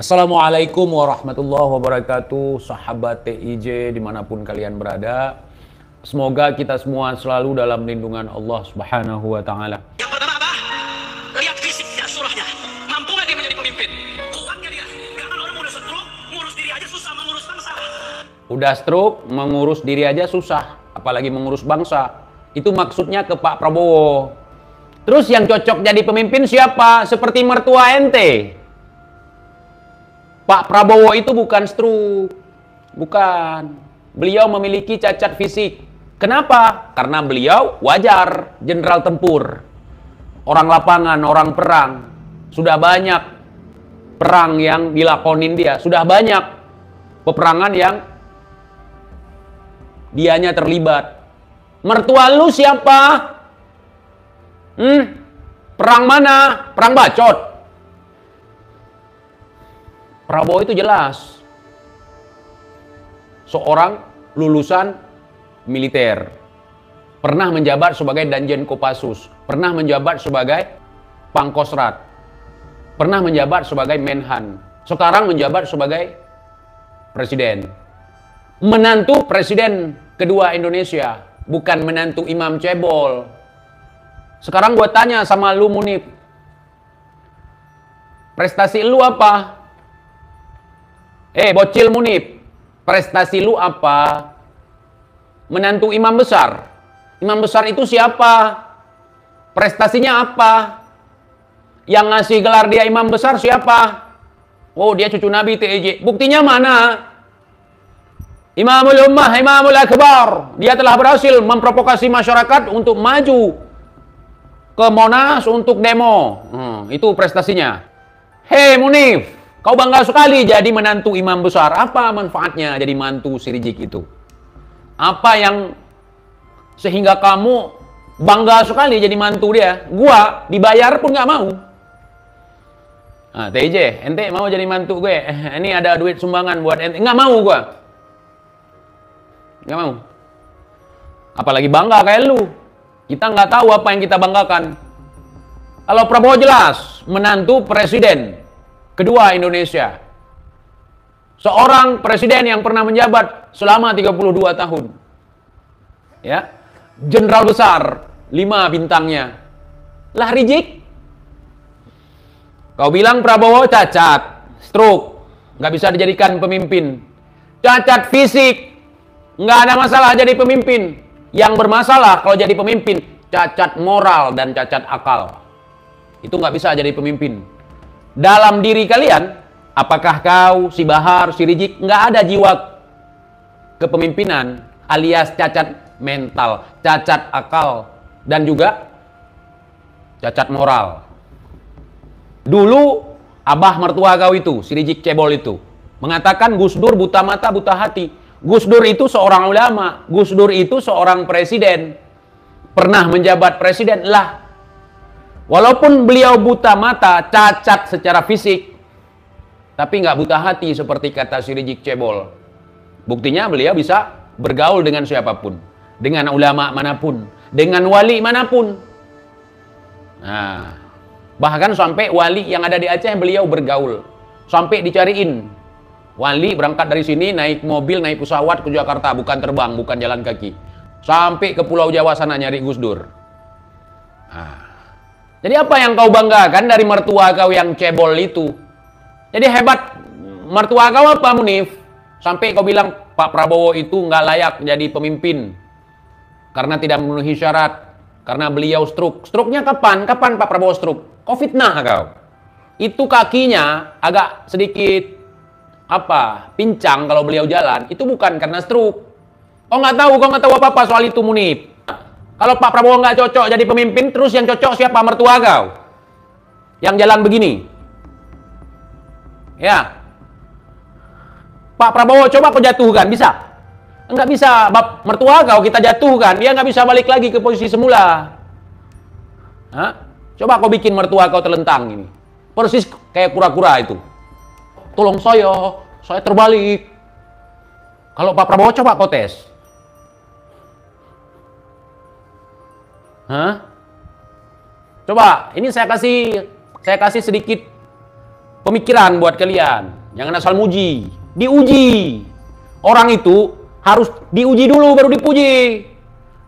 Assalamualaikum warahmatullahi wabarakatuh, sahabat TIJ dimanapun kalian berada. Semoga kita semua selalu dalam lindungan Allah Subhanahu wa Ta'ala. Yang pertama apa? Lihat fisiknya, surahnya. Mampu nggak dia menjadi pemimpin? Kuat nggak dia? Karena orang udah stroke, ngurus diri aja susah, mengurus bangsa. Udah stroke, mengurus diri aja susah, apalagi mengurus bangsa. Itu maksudnya ke Pak Prabowo. Terus yang cocok jadi pemimpin siapa? Seperti mertua ente. Pak Prabowo itu bukan stroke. Bukan. Beliau memiliki cacat fisik. Kenapa? Karena beliau wajar, jenderal tempur. Orang lapangan, orang perang. Sudah banyak perang yang dilakonin dia. Sudah banyak peperangan yang dianya terlibat. Mertua lu siapa? Perang mana? Perang bacot. Prabowo itu jelas seorang lulusan militer, pernah menjabat sebagai Danjen Kopassus, pernah menjabat sebagai Pangkostrat, pernah menjabat sebagai Menhan, sekarang menjabat sebagai presiden. Menantu presiden kedua Indonesia, bukan menantu imam cebol. Sekarang gue tanya sama lu Munif, prestasi lu apa? Bocil Munif, prestasi lu apa? Menantu imam besar. Imam besar itu siapa? Prestasinya apa? Yang ngasih gelar dia imam besar siapa? Oh, dia cucu Nabi TIJ. Buktinya mana? Imamul Ummah, Imamul Akbar. Dia telah berhasil memprovokasi masyarakat untuk maju ke Monas untuk demo. Itu prestasinya. Hei Munif, kau bangga sekali jadi menantu imam besar. Apa manfaatnya jadi mantu si Rizik itu? Apa yang sehingga kamu bangga sekali jadi mantu dia? Gua dibayar pun nggak mau. Nah, TJ, ente mau jadi mantu gue? Ini ada duit sumbangan buat ente. Nggak mau gua. Nggak mau. Apalagi bangga kayak lu. Kita nggak tahu apa yang kita banggakan. Kalau Prabowo jelas menantu presiden kedua Indonesia. Seorang presiden yang pernah menjabat selama 32 tahun. Ya. Jenderal besar, 5 bintangnya. Lah Rizik. Kau bilang Prabowo cacat, stroke, nggak bisa dijadikan pemimpin. Cacat fisik, nggak ada masalah jadi pemimpin. Yang bermasalah kalau jadi pemimpin, cacat moral dan cacat akal. Itu nggak bisa jadi pemimpin. Dalam diri kalian, apakah kau, si Bahar, si Rizik, nggak ada jiwa kepemimpinan alias cacat mental, cacat akal, dan juga cacat moral. Dulu, abah mertua kau itu, si Rizik cebol itu, mengatakan Gus Dur buta mata, buta hati. Gus Dur itu seorang ulama, Gus Dur itu seorang presiden, pernah menjabat presiden lah. Walaupun beliau buta mata, cacat secara fisik, tapi nggak buta hati seperti kata si Rizik cebol. Buktinya beliau bisa bergaul dengan siapapun, dengan ulama manapun, dengan wali manapun. Nah, bahkan sampai wali yang ada di Aceh beliau bergaul, sampai dicariin. Wali berangkat dari sini naik mobil, naik pesawat ke Jakarta, bukan terbang, bukan jalan kaki, sampai ke Pulau Jawa sana nyari Gus Dur. Nah, jadi apa yang kau banggakan dari mertua kau yang cebol itu? Jadi hebat mertua kau apa Munif? Sampai kau bilang Pak Prabowo itu nggak layak jadi pemimpin karena tidak memenuhi syarat, karena beliau stroke. Stroke-nya kapan? Kapan Pak Prabowo stroke? Kau fitnah kau. Itu kakinya agak sedikit pincang kalau beliau jalan. Itu bukan karena stroke. Kau nggak tahu apa-apa soal itu Munif. Kalau Pak Prabowo nggak cocok jadi pemimpin, terus yang cocok siapa? Mertua kau. Yang jalan begini. Ya. Pak Prabowo coba kau jatuhkan, bisa? Enggak bisa. Mertua kau kita jatuhkan, dia nggak bisa balik lagi ke posisi semula. Hah? Coba kau bikin mertua kau terlentang ini. Persis kayak kura-kura itu. Tolong saya terbalik. Kalau Pak Prabowo coba kau tes. Hah? Coba, ini saya kasih sedikit pemikiran buat kalian. Jangan asal muji. Diuji. Orang itu harus diuji dulu baru dipuji.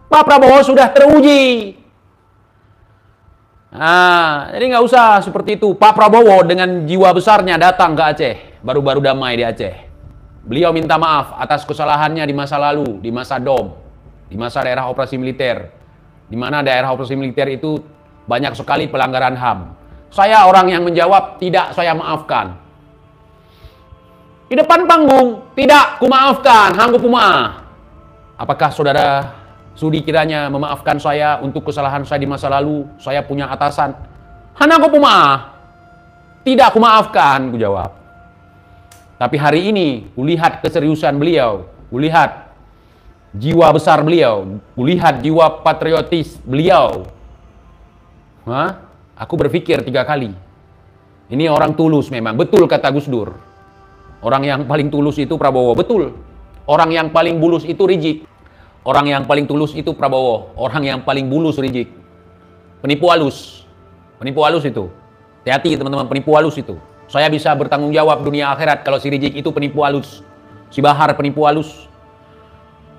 Pak Prabowo sudah teruji. Nah, jadi nggak usah seperti itu. Pak Prabowo dengan jiwa besarnya datang ke Aceh. Baru-baru damai di Aceh. Beliau minta maaf atas kesalahannya di masa lalu, di masa DOM, di masa daerah operasi militer. Di mana daerah operasi militer itu banyak sekali pelanggaran HAM. Saya orang yang menjawab, tidak saya maafkan. Di depan panggung, tidak kumaafkan, hanggu kumaaf. Apakah saudara sudi kiranya memaafkan saya untuk kesalahan saya di masa lalu? Saya punya atasan. Hana aku kumaaf. Tidak kumaafkan, ku jawab. Tapi hari ini, kulihat keseriusan beliau, kulihat jiwa besar beliau, kulihat jiwa patriotis beliau. Aku berpikir 3 kali. Ini orang tulus memang. Betul kata Gus Dur. Orang yang paling tulus itu Prabowo. Betul. Orang yang paling bulus itu Rizik. Orang yang paling tulus itu Prabowo. Orang yang paling bulus Rizik. Penipu halus. Penipu halus itu. Hati-hati teman-teman, penipu halus itu. Saya bisa bertanggung jawab dunia akhirat kalau si Rizik itu penipu halus. Si Bahar penipu halus.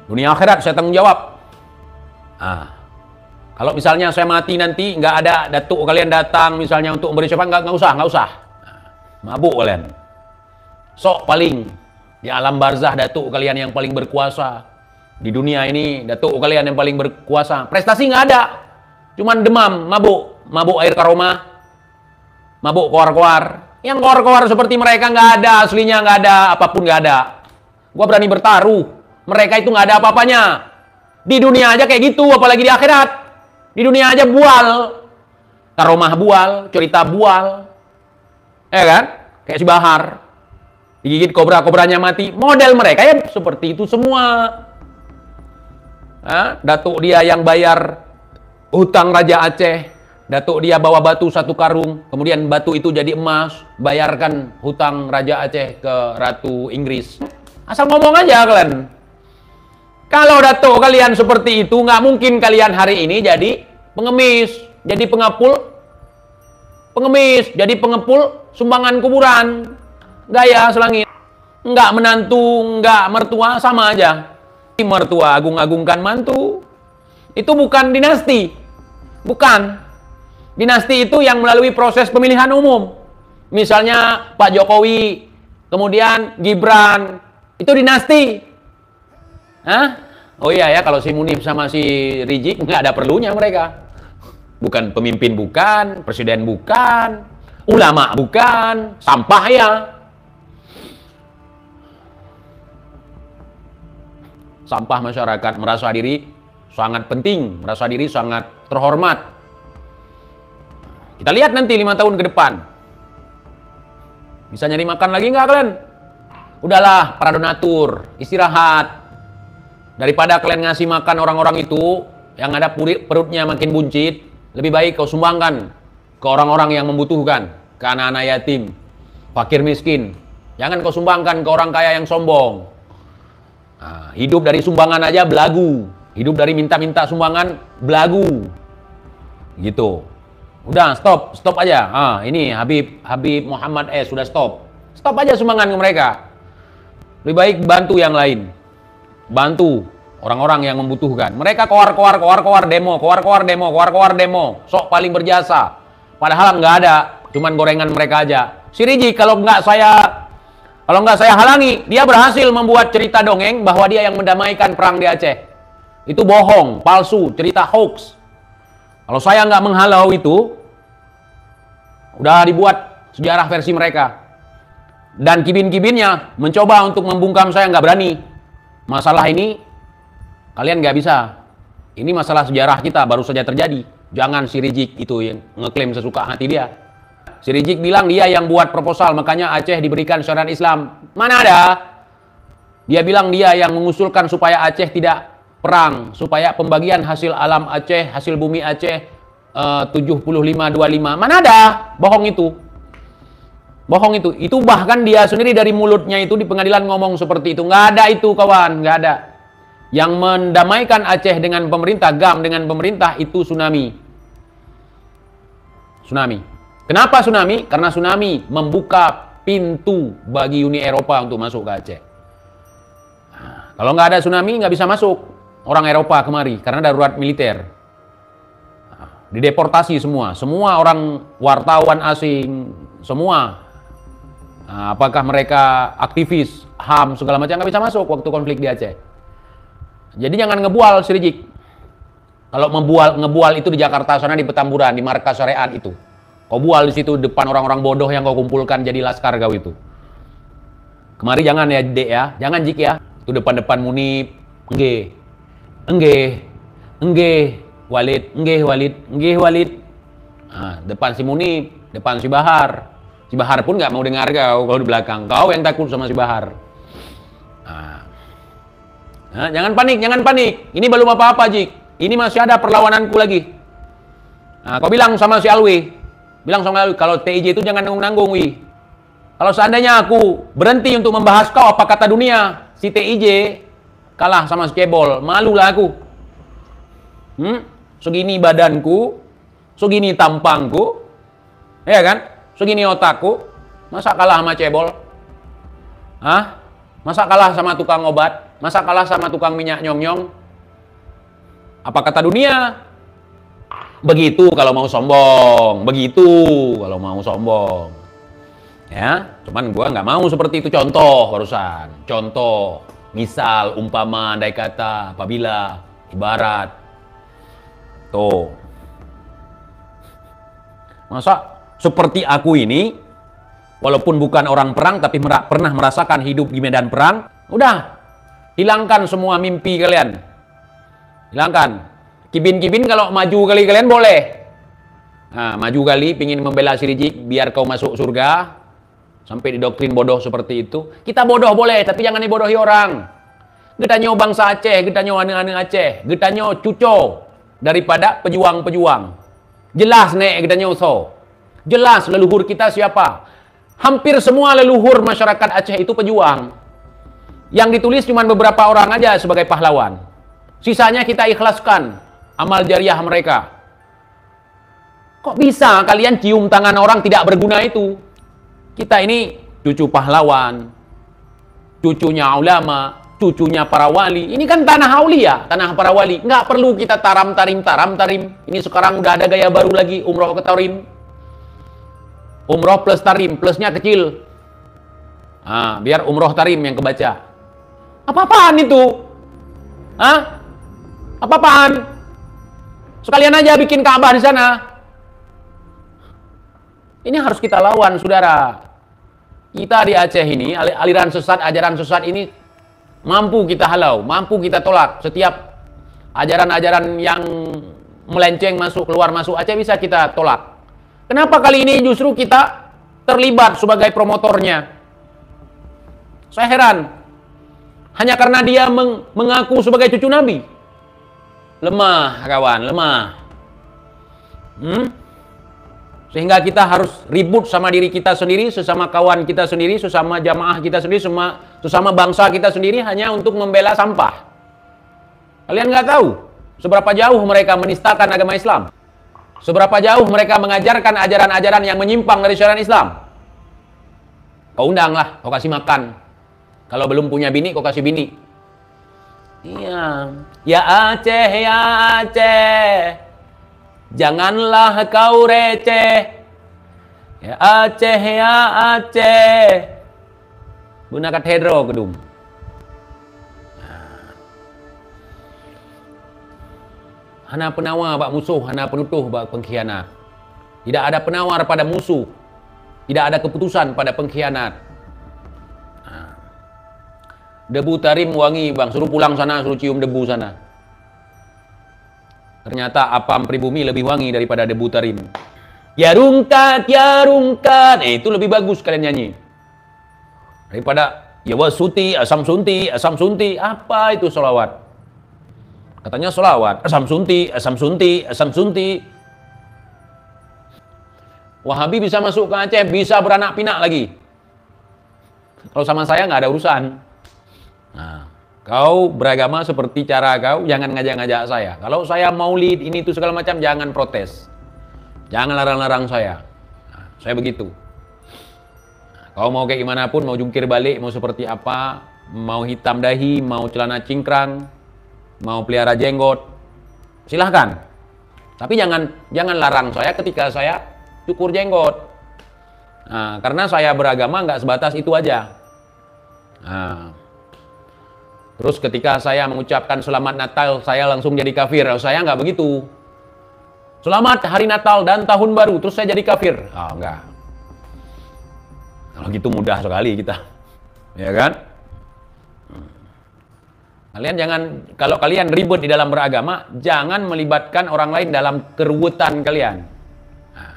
Dunia akhirat saya tanggung jawab. Kalau misalnya saya mati nanti, nggak ada datuk kalian datang misalnya untuk memberi syafaat, nggak usah. Mabuk kalian. Sok paling di alam barzah datuk kalian yang paling berkuasa. Di dunia ini datuk kalian yang paling berkuasa. Prestasi nggak ada. Cuman demam, mabuk air karoma, mabuk koar-koar. Yang koar-koar seperti mereka nggak ada, aslinya nggak ada, apapun nggak ada. Gua berani bertaruh, mereka itu nggak ada apa-apanya. Di dunia aja kayak gitu, apalagi di akhirat. Di dunia aja bual. Karomah bual, cerita bual. Ya kan? Kayak si Bahar. Digigit kobra-kobranya mati. Model mereka ya seperti itu semua. Datuk dia yang bayar hutang Raja Aceh. Datuk dia bawa batu 1 karung. Kemudian batu itu jadi emas. Bayarkan hutang Raja Aceh ke Ratu Inggris. Asal ngomong aja kalian. Kalau datuk kalian seperti itu, nggak mungkin kalian hari ini jadi pengemis, jadi pengemis, jadi pengepul sumbangan kuburan, gaya selangit, nggak menantu, nggak mertua, sama aja. Mertua agung-agungkan mantu, itu bukan dinasti, bukan. Dinasti itu yang melalui proses pemilihan umum. Misalnya Pak Jokowi, kemudian Gibran, itu dinasti. Oh iya ya, kalau si Munif sama si Rizik nggak ada perlunya mereka. Bukan pemimpin, bukan presiden, bukan ulama, bukan sampah ya. Sampah masyarakat, merasa diri sangat penting, merasa diri sangat terhormat. Kita lihat nanti 5 tahun ke depan. Bisa nyari makan lagi nggak kalian? Udahlah, para donatur, istirahat. Daripada kalian ngasih makan orang-orang itu yang ada perutnya makin buncit, lebih baik kau sumbangkan ke orang-orang yang membutuhkan, ke anak-anak yatim, fakir miskin. Jangan kau sumbangkan ke orang kaya yang sombong. Hidup dari sumbangan aja belagu. Hidup dari minta-minta sumbangan belagu. Gitu. Udah, stop aja. Ini Habib Muhammad sudah stop. Stop aja sumbangan ke mereka. Lebih baik bantu yang lain. Bantu orang-orang yang membutuhkan. Mereka koar demo. Sok paling berjasa. Padahal nggak ada, cuman gorengan mereka aja. Si Rizik kalau nggak saya halangi, dia berhasil membuat cerita dongeng bahwa dia yang mendamaikan perang di Aceh. Itu bohong, palsu, cerita hoax. Kalau saya nggak menghalau itu, udah dibuat sejarah versi mereka. Dan kibin-kibinnya mencoba untuk membungkam saya, nggak berani. Masalah ini kalian nggak bisa. Ini masalah sejarah kita baru saja terjadi. Jangan si Rizik itu yang ngeklaim sesuka hati dia. Si Rizik bilang dia yang buat proposal, makanya Aceh diberikan syariat Islam. Mana ada? Dia bilang dia yang mengusulkan supaya Aceh tidak perang, supaya pembagian hasil alam Aceh, hasil bumi Aceh 75-25. Mana ada? Bohong itu. Bohong itu. Itu bahkan dia sendiri dari mulutnya itu di pengadilan ngomong seperti itu. Nggak ada itu kawan, nggak ada. Yang mendamaikan Aceh dengan pemerintah, GAM dengan pemerintah itu tsunami. Tsunami. Kenapa tsunami? Karena tsunami membuka pintu bagi Uni Eropa untuk masuk ke Aceh. Nah, kalau nggak ada tsunami, nggak bisa masuk orang Eropa kemari, karena darurat militer. Nah, dideportasi semua orang wartawan asing, semua. Nah, apakah mereka aktivis, HAM, segala macam, nggak bisa masuk waktu konflik di Aceh. Jadi jangan ngebual, Si Rijik. Kalau ngebual itu di Jakarta sana, di Petamburan, di markas syariat itu. Kau bual di situ depan orang-orang bodoh yang kau kumpulkan jadi laskar kau itu. Kemari jangan ya, Dek ya. Jangan Jik ya. Itu depan-depan Munib. Enggih. Walid. Nah, depan si Munib, depan si Bahar. Si Bahar pun nggak mau dengar kau kalau di belakang. Kau yang takut sama si Bahar. Nah, jangan panik. Ini belum apa-apa, Jik. Ini masih ada perlawananku lagi. Nah, kau bilang sama si Alwi. Kalau TIJ itu jangan nanggung-nanggung, Wi. Kalau seandainya aku berhenti untuk membahas kau, apa kata dunia? Si TIJ kalah sama si Cebol, malulah aku. Segini badanku, segini tampangku, ya kan? Segini otakku, masa kalah sama Cebol? Hah? Masa kalah sama tukang obat? Masa kalah sama tukang minyak nyong-nyong? Apa kata dunia? Begitu kalau mau sombong, ya. Cuman gua nggak mau seperti itu. Contoh, misal, umpama, andai kata, apabila, ibarat, tuh, masa seperti aku ini, walaupun bukan orang perang tapi pernah merasakan hidup di medan perang, udah, hilangkan semua mimpi kalian, hilangkan. Kibin kalau maju kali kalian boleh. Nah, maju kali pingin membela si Rijik biar kau masuk surga. Sampai didoktrin bodoh seperti itu. Kita bodoh boleh, tapi jangan dibodohi orang. Getanyo bangsa Aceh, getanyo ane-ane Aceh, getanyo cuco daripada pejuang-pejuang. Jelas nek getanyo so. Jelas leluhur kita siapa. Hampir semua leluhur masyarakat Aceh itu pejuang. Yang ditulis cuma beberapa orang aja sebagai pahlawan. Sisanya kita ikhlaskan amal jariah mereka. Kok bisa kalian cium tangan orang tidak berguna itu? Kita ini cucu pahlawan, cucunya ulama, cucunya para wali. Ini kan tanah aulia, tanah para wali. Nggak perlu kita tarim. Ini sekarang udah ada gaya baru lagi, umroh ke tarim. Umroh plus tarim, plusnya kecil. Nah, biar umroh tarim yang kebaca. Apa-apaan itu? Hah? Apa-apaan? Sekalian aja bikin Ka'bah di sana. Ini harus kita lawan, saudara. Kita di Aceh ini, aliran sesat, ajaran sesat ini mampu kita halau, mampu kita tolak. Setiap ajaran-ajaran yang melenceng keluar masuk Aceh bisa kita tolak. Kenapa kali ini justru kita terlibat sebagai promotornya? Saya heran. Hanya karena dia mengaku sebagai cucu Nabi. Lemah, kawan, lemah. Sehingga kita harus ribut sama diri kita sendiri, sesama kawan kita sendiri, sesama jamaah kita sendiri, sesama bangsa kita sendiri hanya untuk membela sampah. Kalian nggak tahu seberapa jauh mereka menistakan agama Islam. Seberapa jauh mereka mengajarkan ajaran-ajaran yang menyimpang dari syariat Islam. Kau undanglah, kau kasih makan. Kalau belum punya bini, kau kasih bini. Iya, ya Aceh, janganlah kau receh. Ya Aceh, guna katedro gedung. Hana penawar bak musuh, hana penutuh bak pengkhianat. Tidak ada penawar pada musuh, tidak ada keputusan pada pengkhianat. Debu tarim wangi, bang. Suruh pulang sana, suruh cium debu sana. Ternyata apam pribumi lebih wangi daripada debu tarim. Ya rungkat. Itu lebih bagus kalian nyanyi. Daripada ya wasuti, asam sunti. Apa itu sholawat? Katanya sholawat. Asam sunti. Wahabi bisa masuk ke Aceh, bisa beranak pinak lagi. Kalau sama saya nggak ada urusan. Nah, kau beragama seperti cara kau, jangan ngajak-ngajak saya. Kalau saya maulid, ini itu segala macam, jangan protes. Jangan larang-larang saya. Nah, Saya begitu. Kau mau kayak gimana pun, mau jungkir balik, mau seperti apa, mau hitam dahi, mau celana cingkrang, mau pelihara jenggot, silahkan. Tapi jangan larang saya ketika saya cukur jenggot. Nah, karena saya beragama nggak sebatas itu aja. Nah, terus ketika saya mengucapkan selamat Natal, saya langsung jadi kafir. Saya nggak begitu. Selamat hari Natal dan tahun baru, terus saya jadi kafir. Enggak. Kalau gitu mudah sekali kita, ya kan? Kalian jangan, kalau kalian ribut di dalam beragama, jangan melibatkan orang lain dalam keruwetan kalian. Nah,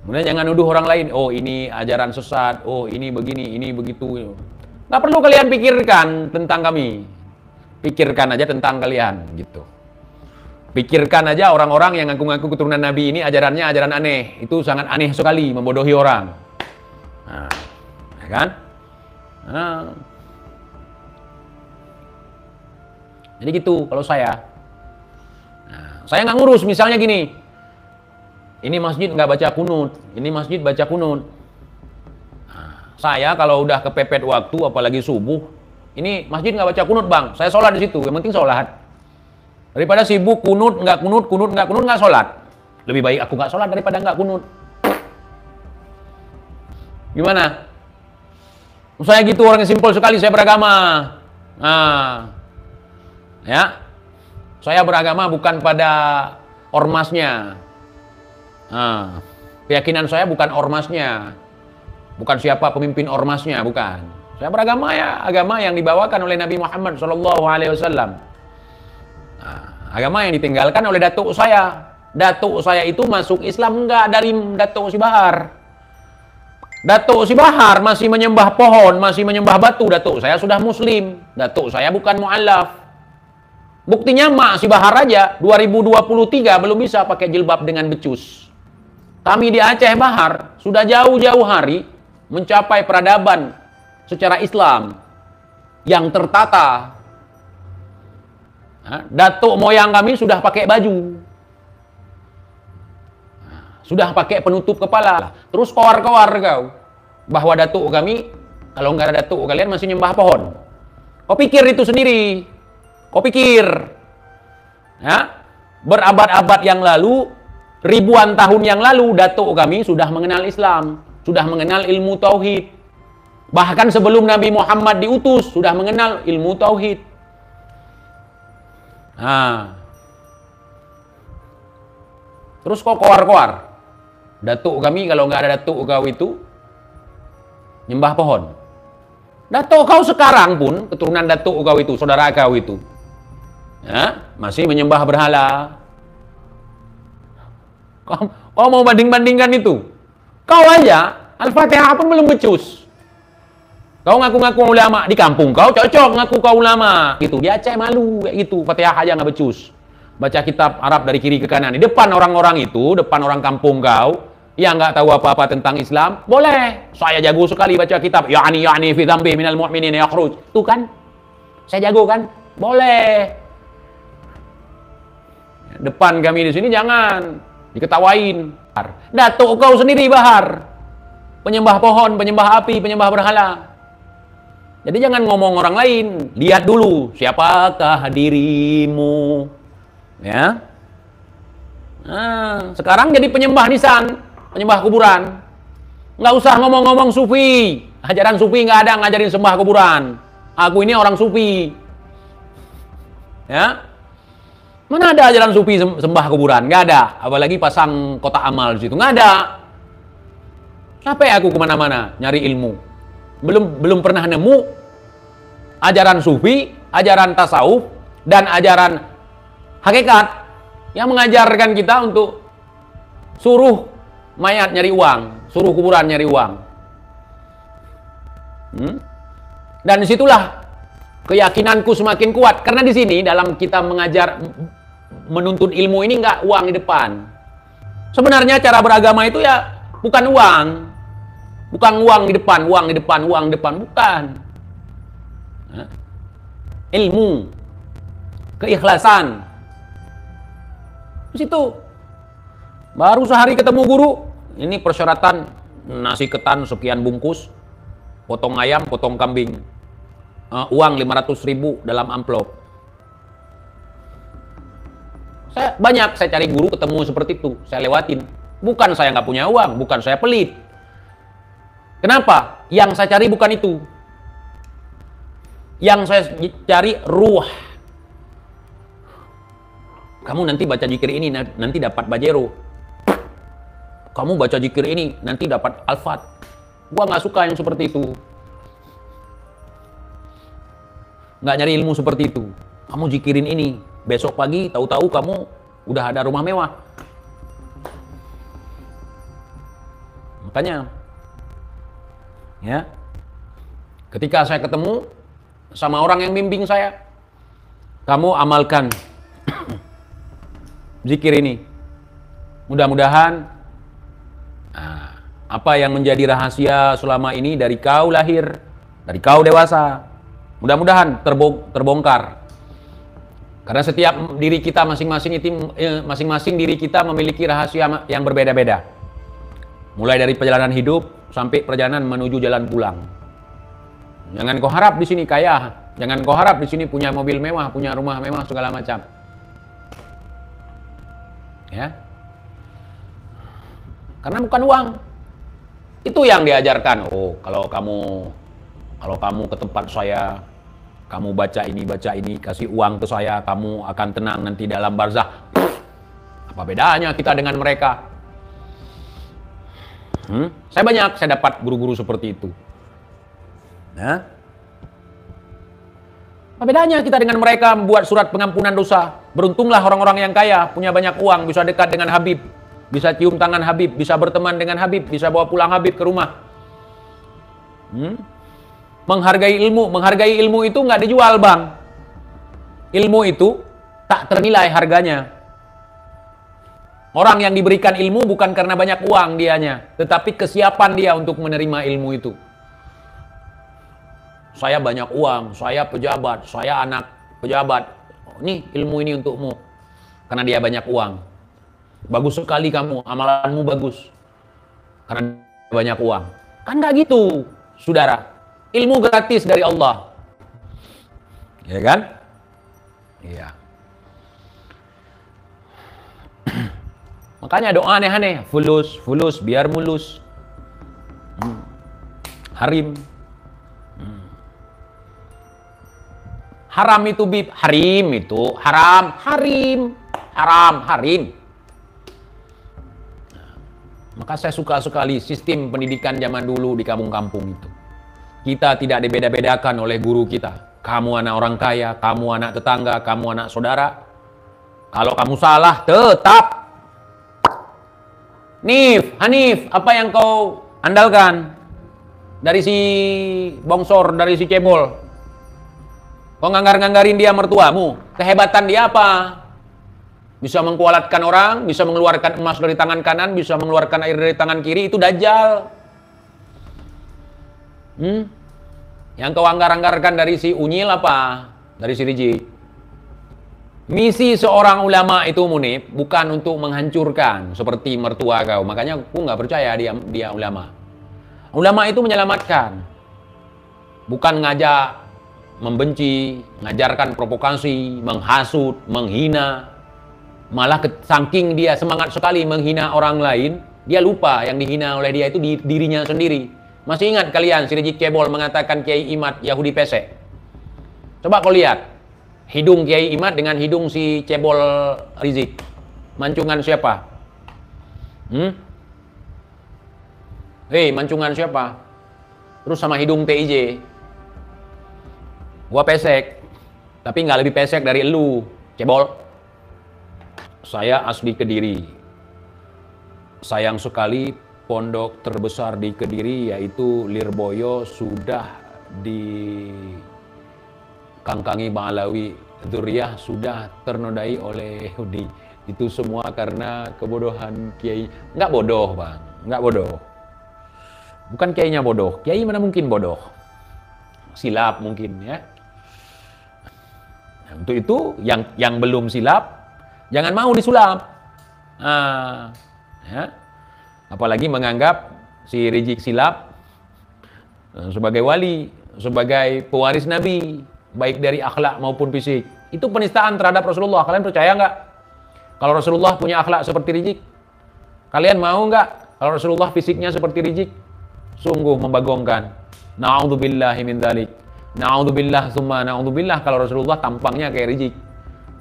kemudian jangan nuduh orang lain, oh ini ajaran sesat, oh ini begini, ini begitu. Nggak perlu kalian pikirkan tentang kami. Pikirkan aja tentang kalian, gitu. Pikirkan aja orang-orang yang ngaku-ngaku keturunan Nabi ini ajarannya ajaran aneh. Itu sangat aneh sekali, membodohi orang. Nah, ya kan? Nah. Jadi gitu kalau saya. Nah, saya nggak ngurus misalnya gini. Ini masjid nggak baca kunut, ini masjid baca kunut. Nah, saya kalau udah kepepet waktu, apalagi subuh, ini masjid nggak baca kunut bang. Saya sholat di situ. Yang penting sholat. Daripada sibuk kunut nggak sholat. Lebih baik aku nggak sholat daripada nggak kunut. Gimana? Saya gitu orang yang simpel sekali, saya beragama. Nah, ya, saya beragama bukan pada ormasnya. Nah, keyakinan saya bukan ormasnya, bukan siapa pemimpin ormasnya, bukan. Saya beragama ya, agama yang dibawakan oleh Nabi Muhammad SAW. Nah, agama yang ditinggalkan oleh datuk saya. Datuk saya itu masuk Islam enggak dari Datuk Sibahar. Datuk Sibahar masih menyembah pohon, masih menyembah batu. Datuk saya sudah muslim. Datuk saya bukan mu'alaf. Buktinya Mak Sibahar aja 2023 belum bisa pakai jilbab dengan becus. Kami di Aceh Bahar sudah jauh-jauh hari mencapai peradaban secara Islam yang tertata. Datuk moyang kami sudah pakai baju. Sudah pakai penutup kepala. Terus kowar-kowar kau. Bahwa datuk kami, kalau nggak ada datuk kalian masih nyembah pohon. Kau pikir itu sendiri. Kau pikir. Ya, berabad-abad yang lalu, ribuan tahun yang lalu, datuk kami sudah mengenal Islam. Sudah mengenal ilmu tauhid. Bahkan sebelum Nabi Muhammad diutus, sudah mengenal ilmu tauhid. Nah. Terus kau kowar-kowar. Datuk kami kalau nggak ada datuk kau itu nyembah pohon. Datuk kau sekarang pun keturunan datuk kau itu, saudara kau itu, ya, masih menyembah berhala. Kau mau banding-bandingkan itu? Kau aja Al-Fatihah pun belum becus. Kau ngaku-ngaku ulama di kampung kau cocok ngaku kau ulama gitu. Di Aceh malu kayak gitu, Fatihah aja nggak becus. Baca kitab Arab dari kiri ke kanan di depan orang-orang itu, depan orang kampung kau yang nggak tahu apa-apa tentang Islam, boleh. Saya jago sekali baca kitab. Yani fi dzambi minal mu'minin yakhruj. Tuh kan? Saya jago kan? Boleh. Depan kami di sini jangan diketawain. Datuk kau sendiri Bahar. Penyembah pohon, penyembah api, penyembah berhala. Jadi jangan ngomong orang lain. Lihat dulu siapakah dirimu. Ya. Nah, sekarang jadi penyembah nisan, penyembah kuburan. Nggak usah ngomong-ngomong sufi. Ajaran sufi nggak ada ngajarin sembah kuburan. Aku ini orang sufi. Ya. Mana ada ajaran sufi sembah kuburan? Nggak ada. Apalagi pasang kotak amal di situ. Nggak ada. Sampai aku kemana-mana nyari ilmu. Belum pernah nemu ajaran sufi, ajaran tasawuf, dan ajaran hakikat yang mengajarkan kita untuk suruh mayat nyari uang, suruh kuburan nyari uang. Dan disitulah keyakinanku semakin kuat, karena di sini dalam kita mengajar menuntut ilmu ini nggak uang di depan. Sebenarnya cara beragama itu ya bukan uang, bukan uang di depan, uang di depan, uang di depan, bukan. Ilmu, keikhlasan. Di situ baru sehari ketemu guru ini persyaratan nasi ketan sekian bungkus, potong ayam, potong kambing, uang 500.000 dalam amplop. Saya cari guru ketemu seperti itu, saya lewatin. Bukan saya nggak punya uang, bukan saya pelit. Kenapa? Yang saya cari bukan itu. Yang saya cari ruh. Kamu nanti baca zikir ini, nanti dapat bajero. Kamu baca zikir ini, nanti dapat alfat. Gua nggak suka yang seperti itu. Nggak nyari ilmu seperti itu. Kamu zikirin ini, besok pagi tahu-tahu kamu udah ada rumah mewah. Makanya, ya, ketika saya ketemu sama orang yang bimbing saya, kamu amalkan zikir ini. Mudah-mudahan apa yang menjadi rahasia selama ini dari kau lahir, dari kau dewasa, mudah-mudahan terbongkar. Karena setiap diri kita masing-masing diri kita memiliki rahasia yang berbeda-beda. Mulai dari perjalanan hidup sampai perjalanan menuju jalan pulang. Jangan kau harap di sini kaya, jangan kau harap di sini punya mobil mewah, punya rumah mewah segala macam. Ya. Karena bukan uang. Itu yang diajarkan. Oh, kalau kamu ke tempat saya, kamu baca ini, kasih uang ke saya, kamu akan tenang nanti dalam barzah. Apa bedanya kita dengan mereka? Saya dapat guru-guru seperti itu. Nah, apa bedanya kita dengan mereka membuat surat pengampunan dosa? Beruntunglah orang-orang yang kaya, punya banyak uang, bisa dekat dengan Habib, bisa cium tangan Habib, bisa berteman dengan Habib, bisa bawa pulang Habib ke rumah. Menghargai ilmu itu nggak dijual, Bang. Ilmu itu tak ternilai harganya. Orang yang diberikan ilmu bukan karena banyak uang dianya, tetapi kesiapan dia untuk menerima ilmu itu. Saya banyak uang, saya pejabat, saya anak pejabat. Nih ilmu ini untukmu. Karena dia banyak uang. Bagus sekali kamu, amalanmu bagus. Karena banyak uang. Kan nggak gitu, saudara. Ilmu gratis dari Allah. Ya kan? Iya. Makanya doa aneh-aneh. Fulus, biar mulus. Harim. Haram itu bib, harim itu haram, harim. Maka saya suka sekali sistem pendidikan zaman dulu di kampung-kampung itu. Kita tidak dibeda-bedakan oleh guru kita. Kamu anak orang kaya, kamu anak tetangga, kamu anak saudara. Kalau kamu salah, tetap. Hanif, apa yang kau andalkan? Dari si bongsor, dari si cebol. Kau nganggar-nganggarin dia mertuamu. Kehebatan dia apa? Bisa mengkualatkan orang, bisa mengeluarkan emas dari tangan kanan, bisa mengeluarkan air dari tangan kiri, itu dajjal. Yang kau anggar-anggarkan dari si Unyil apa? Dari si Rizik. Misi seorang ulama itu, Munib, bukan untuk menghancurkan seperti mertua kau. Makanya aku nggak percaya dia ulama. Ulama itu menyelamatkan. Bukan ngajak membenci, ngajarkan provokasi, menghasut, menghina. Malah saking dia semangat sekali menghina orang lain, dia lupa yang dihina oleh dia itu dirinya sendiri. Masih ingat kalian si Rizik Cebol mengatakan Kiai Imad Yahudi pesek? Coba kau lihat hidung Kiai Imad dengan hidung si Cebol Rizik. Mancungan siapa? Mancungan siapa? Terus sama hidung TIJ. Gua pesek, tapi nggak lebih pesek dari elu, Cebol. Saya asli Kediri. Sayang sekali pondok terbesar di Kediri yaitu Lirboyo sudah dikangkangi Bang Alawi. Dzurriyyah sudah ternodai oleh Yahudi. Itu semua karena kebodohan Kiai. Nggak bodoh, Bang. Nggak bodoh. Bukan kiainya bodoh. Kiai mana mungkin bodoh. Silap mungkin, ya. Untuk itu yang belum silap jangan mau disulap. Ya. Apalagi menganggap si Rizik Sihab sebagai wali, sebagai pewaris Nabi, baik dari akhlak maupun fisik. Itu penistaan terhadap Rasulullah. Kalian percaya nggak? Kalau Rasulullah punya akhlak seperti Rizik, kalian mau nggak kalau Rasulullah fisiknya seperti Rizik? Sungguh membagongkan. Na'udzubillahi min dzalik. Na'udzubillah summa na'udzubillah kalau Rasulullah tampangnya kayak Rizik.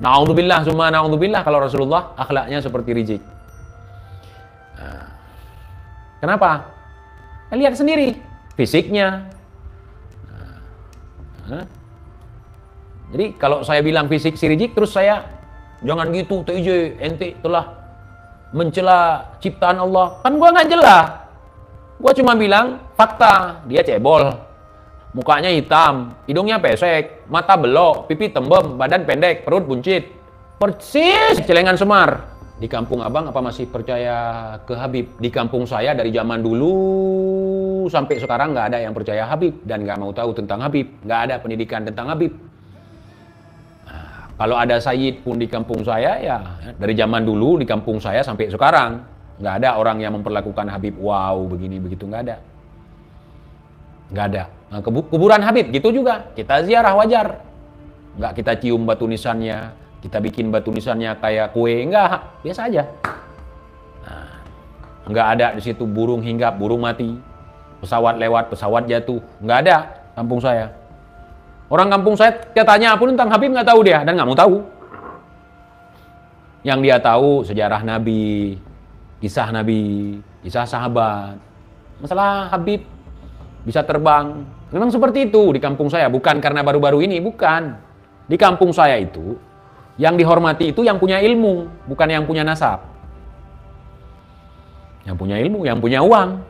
Na'udzubillah summa na'udzubillah kalau Rasulullah akhlaknya seperti Rizik. Kenapa? Lihat sendiri fisiknya. Jadi kalau saya bilang fisik si Rizik, terus saya jangan gitu TJ, ente telah mencela ciptaan Allah. Kan gua nggak jela. Gua cuma bilang fakta, dia cebol. Mukanya hitam, hidungnya pesek, mata belok, pipi tembem, badan pendek, perut buncit. Persis celengan Semar. Di kampung abang apa masih percaya ke Habib? Di kampung saya dari zaman dulu sampai sekarang nggak ada yang percaya Habib dan nggak mau tahu tentang Habib. Nggak ada pendidikan tentang Habib. Nah, kalau ada Sayyid pun di kampung saya ya dari zaman dulu di kampung saya sampai sekarang nggak ada orang yang memperlakukan Habib wow begini begitu, nggak ada. Nggak ada. Nah, kuburan Habib gitu juga kita ziarah wajar. Nggak kita cium batu nisannya, kita bikin batu nisannya kayak kue, enggak, biasa aja. Nah, enggak ada di situ burung hinggap, burung mati, pesawat lewat, pesawat jatuh, enggak ada kampung saya. Orang kampung saya tanya pun tentang Habib nggak tahu dia dan nggak mau tahu. Yang dia tahu sejarah Nabi, kisah sahabat. Masalah Habib bisa terbang, memang seperti itu di kampung saya. Bukan karena baru-baru ini, bukan. Di kampung saya itu yang dihormati itu yang punya ilmu, bukan yang punya nasab. Yang punya ilmu, yang punya uang.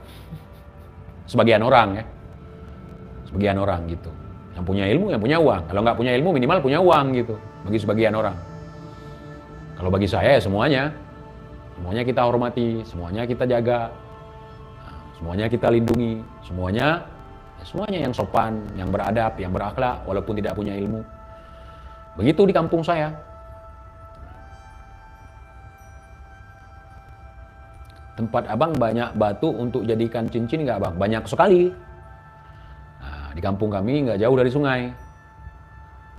Sebagian orang ya. Sebagian orang gitu. Yang punya ilmu, yang punya uang. Kalau nggak punya ilmu, minimal punya uang gitu. Bagi sebagian orang. Kalau bagi saya ya semuanya. Semuanya kita hormati, semuanya kita jaga. Semuanya kita lindungi. Semuanya yang sopan, yang beradab, yang berakhlak, walaupun tidak punya ilmu. Begitu di kampung saya. Tempat abang banyak batu untuk jadikan cincin nggak bang? Banyak sekali. Nah, di kampung kami nggak jauh dari sungai.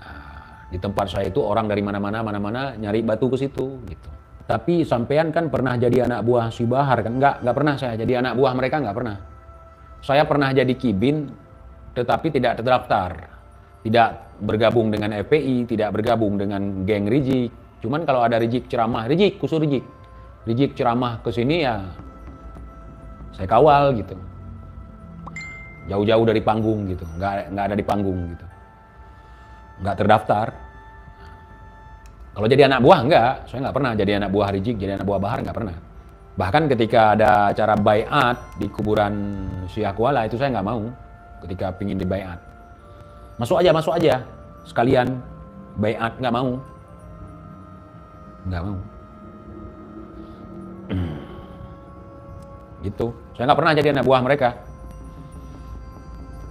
Nah, di tempat saya itu orang dari mana-mana nyari batu ke situ. Gitu. Tapi sampean kan pernah jadi anak buah si Bahar kan? Nggak pernah saya jadi anak buah mereka, nggak pernah. Saya pernah jadi kibin, tetapi tidak terdaftar. Tidak bergabung dengan FPI, tidak bergabung dengan geng Rizik. Cuman kalau ada Rizik ceramah, Rizik, khusus Rizik. Rizik ceramah ke sini ya saya kawal gitu. Jauh-jauh dari panggung gitu, nggak ada di panggung gitu. Nggak terdaftar. Kalau jadi anak buah enggak, saya nggak pernah jadi anak buah Rizik, jadi anak buah Bahar nggak pernah. Bahkan ketika ada acara baiat di kuburan Syekh Kuala itu saya nggak mau ketika pingin di baiat. Masuk aja, sekalian baiat, nggak mau. Nggak mau. Gitu. Saya nggak pernah jadi anak buah mereka.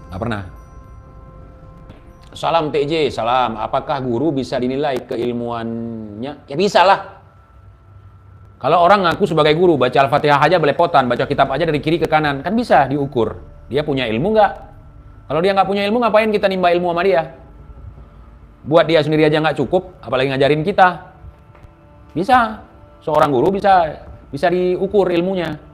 Nggak pernah. Salam TJ, salam. Apakah guru bisa dinilai keilmuannya? Ya bisa lah. Kalau orang ngaku sebagai guru, baca Al-Fatihah aja belepotan, baca kitab aja dari kiri ke kanan, kan bisa diukur. Dia punya ilmu nggak? Kalau dia nggak punya ilmu, ngapain kita nimba ilmu sama dia? Buat dia sendiri aja nggak cukup, apalagi ngajarin kita. Bisa. Seorang guru bisa diukur ilmunya.